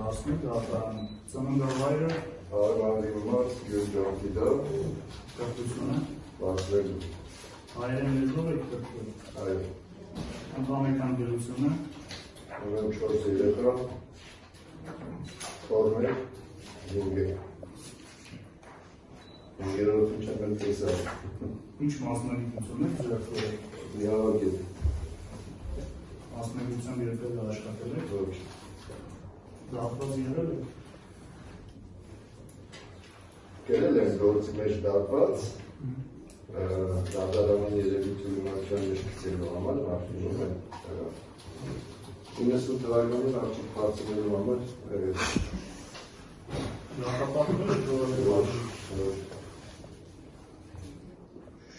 հասնում դատարան ծննդավայրը Արմանի մոտ Գյուրջանքի դա կրթությունը բացվելու հայերեն լեզվով եք կրթվում այո ընտանեկան գերությունը ունեմ 4 երեխա Կորներ 5 երրորդն չեմ էլ տեսա ինչ մասնագիտություն եք ձեռքորել միավորգետ մասնագիտությամբ երբեք աշխատել եք ոչ դատված եղել եք կերել են գործի մեջ դատված դատարանային երևույթի իմացության նշկցելու համար արտինում են 90 թվականին աղջիկ բարձրելու համար դատապարտվել եք ոչ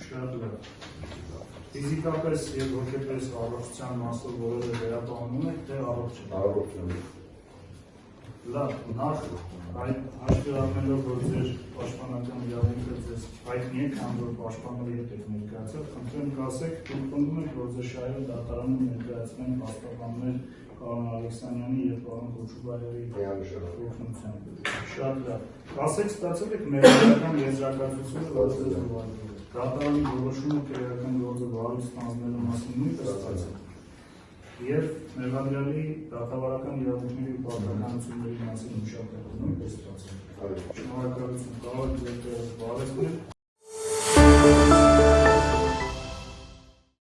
շատ լավ ֆիզիկապես և հոգեպես առողջության մասով որևէ վերապահում եք, թե առողջ եք առողջ եմ լավ, նախ այդ հաշվի առնելով, որ ձեր պաշտպանական իրավունքը ձեզ հայտնի է, քան որ պաշտպանողի հետ եք ներկայացել, խնդրեմ կասեք, դուք պնդում եք, որ ձեր շահերը դատարանում ներկայացնեն պաշտպաններ պարոն Ալեքսանյանի և պարոն Քոչուբայովի օգնությամբ։ Շատ լավ։ Կասեք, ստացել եք մեղադրական եզրակացությունը, որ ձեզ ուղարկել է։ Դատարանի որոշումը քրեական գործը վարույց ստանձնելու մասին նույնպես ստացել։ Եվ մեղադրյալի դատավարական իրավունքների ու պարտականությունների մասին հիշատակում նույնպես ստացել։ Շնորհակալություն, կարող եք ձեր բարեսկներ